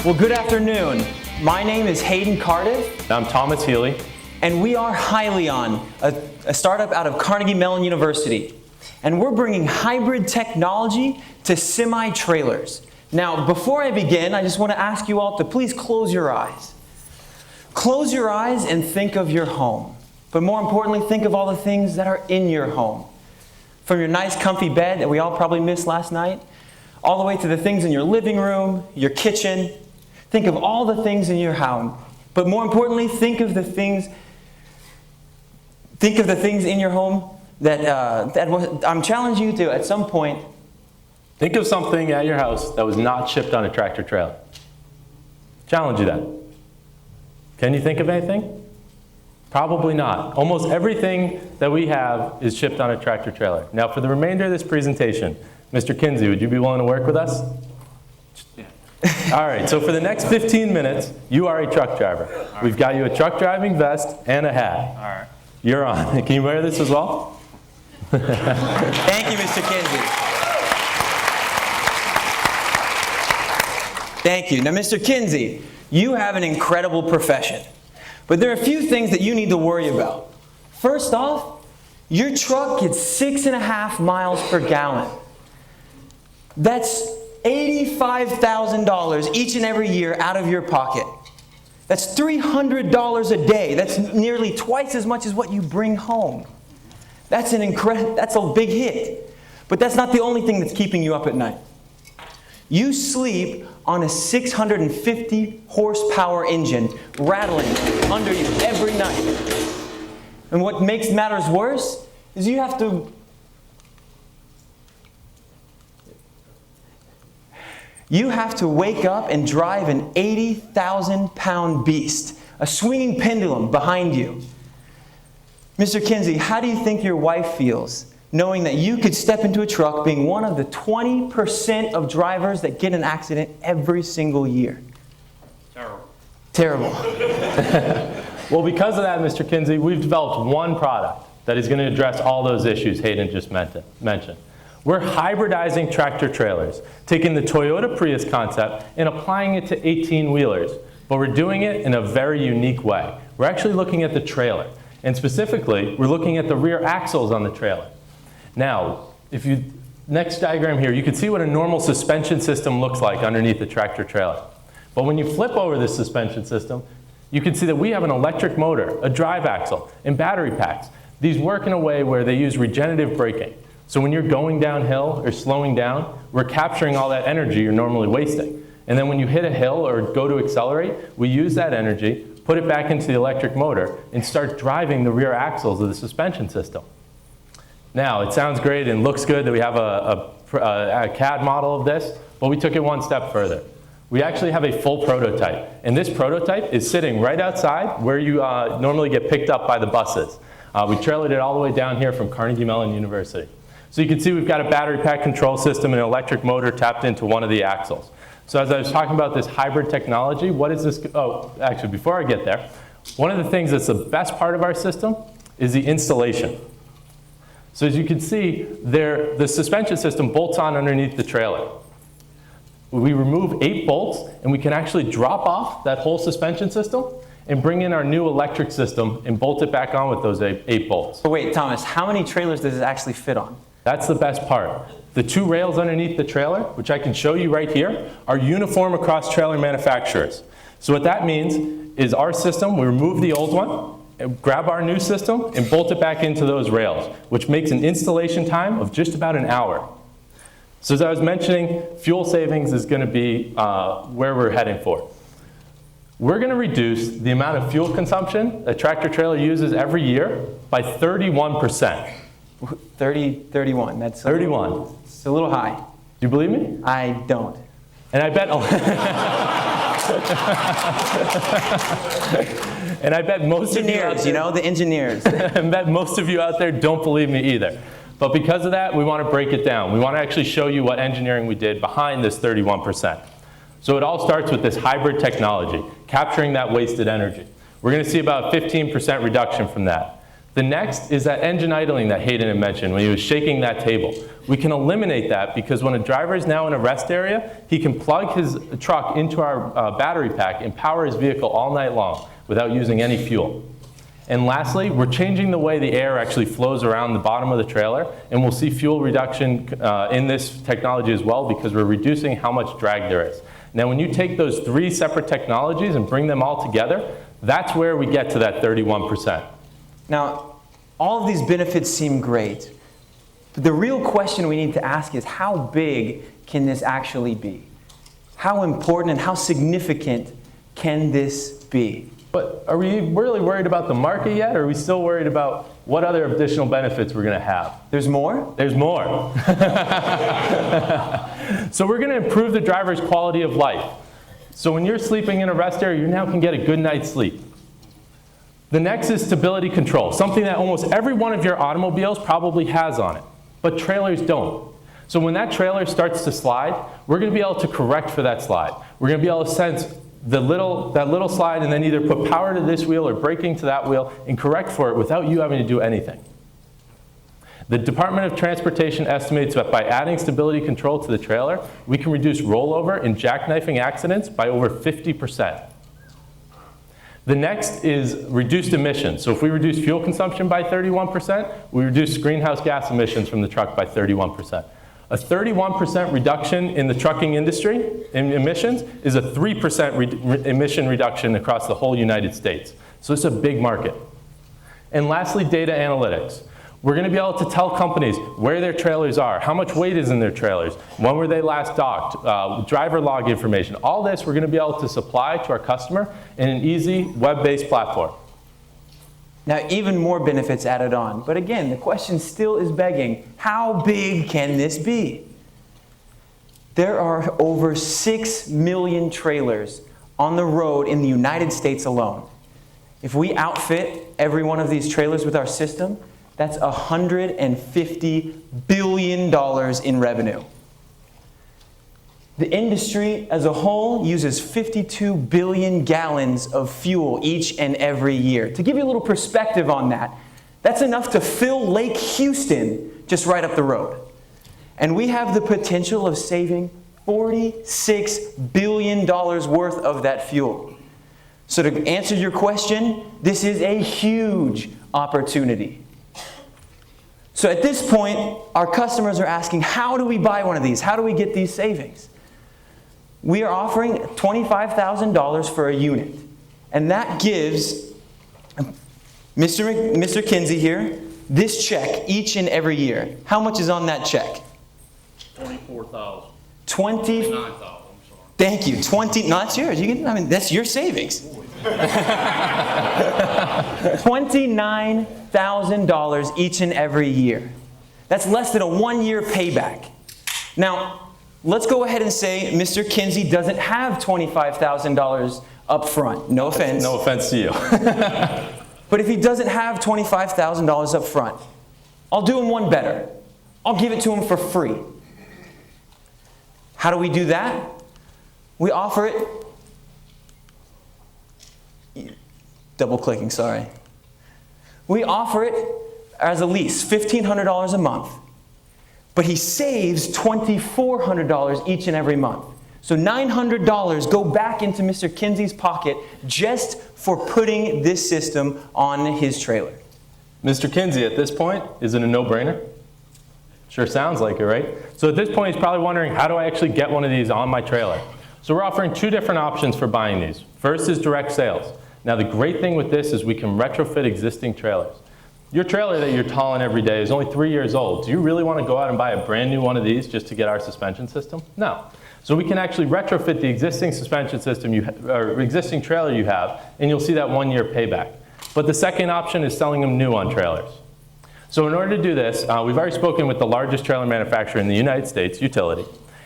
Well, good afternoon. My name is Hayden Cardiff. I'm Thomas Healy. And we are Hyliion, a startup out of Carnegie Mellon University. And we're bringing hybrid technology to semi-trailers. Now, before I begin, I just want to ask you all to please close your eyes. Close your eyes and think of your home. But more importantly, think of all the things that are in your home. From your nice comfy bed that we all probably missed last night, all the way to the things in your living room, your kitchen. Think of all the things in your home. But more importantly, think of the things in your home that I'm challenging you to, at some point. Think of something at your house that was not shipped on a tractor trailer. Challenge you that. Can you think of anything? Probably not. Almost everything that we have is shipped on a tractor trailer. Now, for the remainder of this presentation, Mr. Kinsey, would you be willing to work with us? Yeah. All right, so for the next 15 minutes, you are a truck driver. Right. We've got you a truck driving vest and a hat. All right. You're on. Can you wear this as well? Thank you, Mr. Kinsey. Thank you. Now, Mr. Kinsey, you have an incredible profession. But there are a few things that you need to worry about. First off, your truck gets 6.5 miles per gallon. That's $85,000 each and every year out of your pocket. That's $300 a day. That's nearly twice as much as what you bring home. That's a big hit. But that's not the only thing that's keeping you up at night. You sleep on a 650 horsepower engine rattling under you every night. And what makes matters worse is you have to wake up and drive an 80,000-pound beast, a swinging pendulum behind you. Mr. Kinsey, how do you think your wife feels knowing that you could step into a truck being one of the 20% of drivers that get in an accident every single year? Terrible. Well, because of that, Mr. Kinsey, we've developed one product that is going to address all those issues Hayden just mentioned. We're hybridizing tractor trailers, taking the Toyota Prius concept and applying it to 18-wheelers, but we're doing it in a very unique way. We're actually looking at the trailer, and specifically, we're looking at the rear axles on the trailer. Now, next diagram here, you can see what a normal suspension system looks like underneath the tractor trailer. But when you flip over this suspension system, you can see that we have an electric motor, a drive axle, and battery packs. These work in a way where they use regenerative braking. So when you're going downhill or slowing down, we're capturing all that energy you're normally wasting. And then when you hit a hill or go to accelerate, we use that energy, put it back into the electric motor, and start driving the rear axles of the suspension system. Now, it sounds great and looks good that we have a CAD model of this, but we took it one step further. We actually have a full prototype, and this prototype is sitting right outside where you normally get picked up by the buses. We trailered it all the way down here from Carnegie Mellon University. So you can see we've got a battery pack control system and an electric motor tapped into one of the axles. So as I was talking about this hybrid technology, what is this? Oh, actually, before I get there, one of the things that's the best part of our system is the installation. So as you can see, the suspension system bolts on underneath the trailer. We remove 8 bolts, and we can actually drop off that whole suspension system and bring in our new electric system and bolt it back on with those 8 bolts. But wait, Thomas, how many trailers does it actually fit on? That's the best part. The 2 rails underneath the trailer, which I can show you right here, are uniform across trailer manufacturers. So what that means is our system, we remove the old one, and grab our new system, and bolt it back into those rails, which makes an installation time of just about an hour. So as I was mentioning, fuel savings is going to be where we're heading for. We're going to reduce the amount of fuel consumption a tractor trailer uses every year by 31%. 31. That's 31. It's a little high. Do you believe me? I don't. And I bet. And I bet most engineers, the engineers. I bet most of you out there don't believe me either. But because of that, we want to break it down. We want to actually show you what engineering we did behind this 31%. So it all starts with this hybrid technology, capturing that wasted energy. We're going to see about a 15% reduction from that. The next is that engine idling that Hayden had mentioned when he was shaking that table. We can eliminate that because when a driver is now in a rest area, he can plug his truck into our battery pack and power his vehicle all night long without using any fuel. And lastly, we're changing the way the air actually flows around the bottom of the trailer, and we'll see fuel reduction in this technology as well because we're reducing how much drag there is. Now, when you take those 3 separate technologies and bring them all together, that's where we get to that 31%. Now, all of these benefits seem great, but the real question we need to ask is how big can this actually be? How important and how significant can this be? But are we really worried about the market yet, or are we still worried about what other additional benefits we're going to have? There's more? There's more. So we're going to improve the driver's quality of life. So when you're sleeping in a rest area, you now can get a good night's sleep. The next is stability control, something that almost every one of your automobiles probably has on it, but trailers don't. So when that trailer starts to slide, we're going to be able to correct for that slide. We're going to be able to sense that little slide and then either put power to this wheel or braking to that wheel and correct for it without you having to do anything. The Department of Transportation estimates that by adding stability control to the trailer, we can reduce rollover and jackknifing accidents by over 50%. The next is reduced emissions. So if we reduce fuel consumption by 31%, we reduce greenhouse gas emissions from the truck by 31%. A 31% reduction in the trucking industry in emissions is a 3% emission reduction across the whole United States. So it's a big market. And lastly, data analytics. We're going to be able to tell companies where their trailers are, how much weight is in their trailers, when were they last docked, driver log information. All this we're going to be able to supply to our customer in an easy web-based platform. Now, even more benefits added on. But again, the question still is begging, how big can this be? There are over 6 million trailers on the road in the United States alone. If we outfit every one of these trailers with our system, that's $150 billion in revenue. The industry as a whole uses 52 billion gallons of fuel each and every year. To give you a little perspective on that, that's enough to fill Lake Houston just right up the road. And we have the potential of saving $46 billion worth of that fuel. So to answer your question, this is a huge opportunity. So at this point, our customers are asking, how do we buy one of these? How do we get these savings? We are offering $25,000 for a unit. And that gives Mr. Kinsey here this check each and every year. How much is on that check? $24,000. 29,000, I'm sorry. Thank you. 20, no, that's yours. That's your savings. $29,000 each and every year. That's less than a 1-year payback. Now, let's go ahead and say Mr. Kinsey doesn't have $25,000 up front. No offense. No offense to you. But if he doesn't have $25,000 up front, I'll do him one better. I'll give it to him for free. How do we do that? We offer it, double clicking, sorry. We offer it as a lease, $1,500 a month. But he saves $2,400 each and every month. So $900 go back into Mr. Kinsey's pocket just for putting this system on his trailer. Mr. Kinsey, at this point, is it a no-brainer? Sure sounds like it, right? So at this point, he's probably wondering, how do I actually get one of these on my trailer? So we're offering 2 different options for buying these. First is direct sales. Now the great thing with this is we can retrofit existing trailers. Your trailer that you're towing every day is only 3 years old. Do you really want to go out and buy a brand new one of these just to get our suspension system? No. So we can actually retrofit the existing suspension system or existing trailer you have, and you'll see that 1-year payback. But the second option is selling them new on trailers. So in order to do this, we've already spoken with the largest trailer manufacturer in the United States, Utility.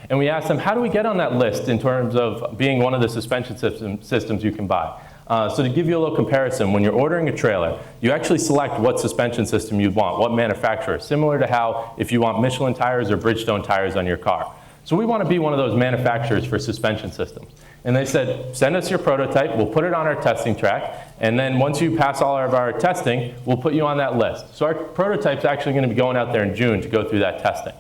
And we asked them, how do we get on that list in terms of being one of the suspension systems you can buy? So to give you a little comparison, when you're ordering a trailer, you actually select what suspension system you want, what manufacturer, similar to how if you want Michelin tires or Bridgestone tires on your car. So we want to be one of those manufacturers for suspension systems. And they said, send us your prototype, we'll put it on our testing track, and then once you pass all of our testing, we'll put you on that list. So our prototype's actually going to be going out there in June to go through that testing.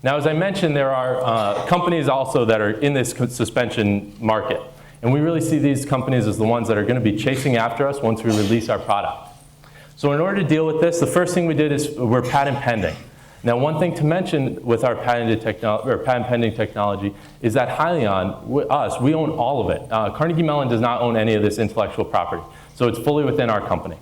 Now, as I mentioned, there are companies also that are in this suspension market. And we really see these companies as the ones that are going to be chasing after us once we release our product. So in order to deal with this, the first thing we did is we're patent pending. Now, one thing to mention with our patent pending technology is that Hyliion, we own all of it. Carnegie Mellon does not own any of this intellectual property. So it's fully within our company.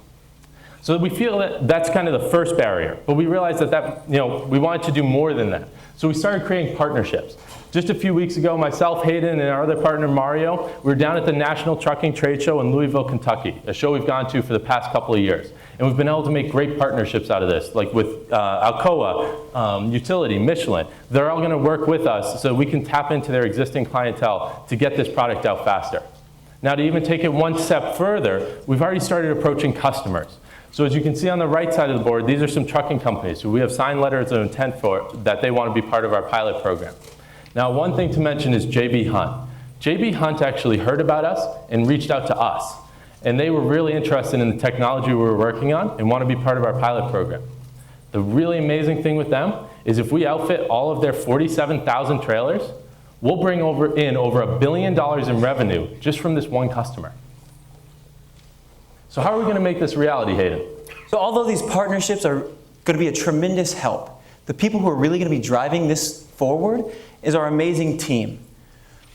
So we feel that that's kind of the first barrier. But we realized that we wanted to do more than that. So we started creating partnerships. Just a few weeks ago, myself, Hayden, and our other partner, Mario, we were down at the National Trucking Trade Show in Louisville, Kentucky, a show we've gone to for the past couple of years. And we've been able to make great partnerships out of this, like with Alcoa, Utility, Michelin. They're all going to work with us so we can tap into their existing clientele to get this product out faster. Now, to even take it one step further, we've already started approaching customers. So as you can see on the right side of the board, these are some trucking companies who we have signed letters of intent for that they want to be part of our pilot program. Now, one thing to mention is J.B. Hunt. J.B. Hunt actually heard about us and reached out to us. And they were really interested in the technology we were working on and want to be part of our pilot program. The really amazing thing with them is if we outfit all of their 47,000 trailers, we'll bring in over $1 billion in revenue just from this one customer. So how are we going to make this reality, Hayden? So although these partnerships are going to be a tremendous help, the people who are really going to be driving this forward is our amazing team.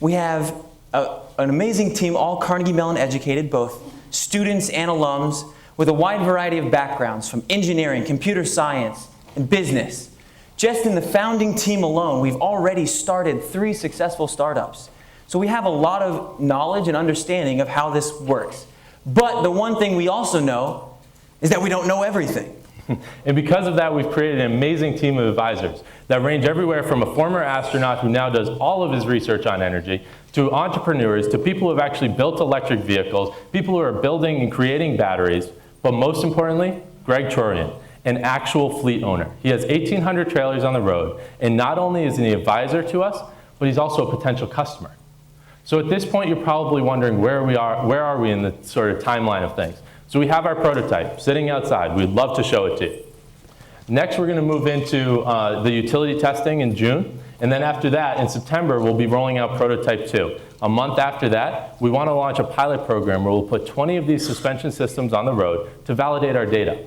We have an amazing team, all Carnegie Mellon educated, both students and alums, with a wide variety of backgrounds from engineering, computer science, and business. Just in the founding team alone, we've already started 3 successful startups. So we have a lot of knowledge and understanding of how this works. But the one thing we also know is that we don't know everything. And because of that, we've created an amazing team of advisors that range everywhere from a former astronaut who now does all of his research on energy, to entrepreneurs, to people who have actually built electric vehicles, people who are building and creating batteries, but most importantly, Greg Chorian, an actual fleet owner. He has 1,800 trailers on the road, and not only is he an advisor to us, but he's also a potential customer. So at this point, you're probably wondering where are we in the sort of timeline of things. So we have our prototype sitting outside. We'd love to show it to you. Next, we're going to move into the utility testing in June. And then after that, in September, we'll be rolling out prototype 2. A month after that, we want to launch a pilot program where we'll put 20 of these suspension systems on the road to validate our data.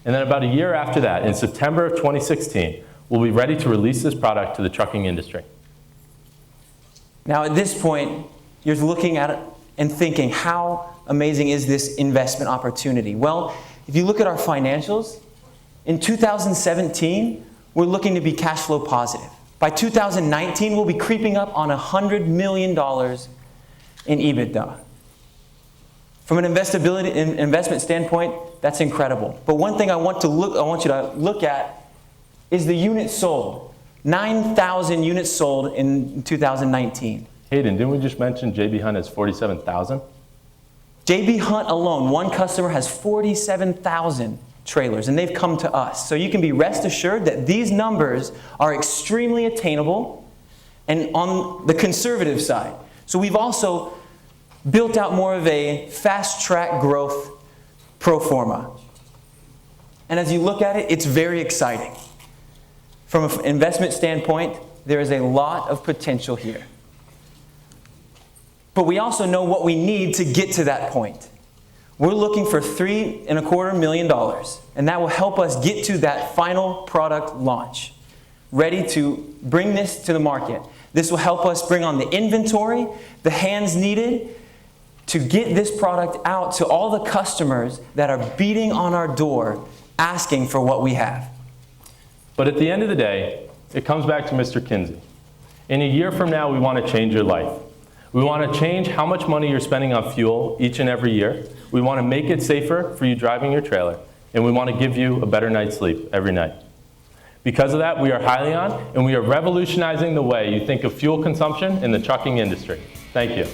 And then about a year after that, in September of 2016, we'll be ready to release this product to the trucking industry. Now at this point, you're looking at it and thinking, how amazing is this investment opportunity? Well, if you look at our financials, in 2017, we're looking to be cash flow positive. By 2019, we'll be creeping up on $100 million in EBITDA. From an investment standpoint, that's incredible. But one thing I want you to look at is the units sold. 9,000 units sold in 2019. Hayden, didn't we just mention J.B. Hunt has 47,000? J.B. Hunt alone, one customer, has 47,000 trailers, and they've come to us. So you can be rest assured that these numbers are extremely attainable and on the conservative side. So we've also built out more of a fast-track growth pro forma. And as you look at it, it's very exciting. From an investment standpoint, there is a lot of potential here. But we also know what we need to get to that point. We're looking for $3.25 million, and that will help us get to that final product launch, ready to bring this to the market. This will help us bring on the inventory, the hands needed to get this product out to all the customers that are beating on our door asking for what we have. But at the end of the day, it comes back to Mr. Kinsey. In a year from now, we want to change your life. We want to change how much money you're spending on fuel each and every year. We want to make it safer for you driving your trailer. And we want to give you a better night's sleep every night. Because of that, we are Hyliion, and we are revolutionizing the way you think of fuel consumption in the trucking industry. Thank you.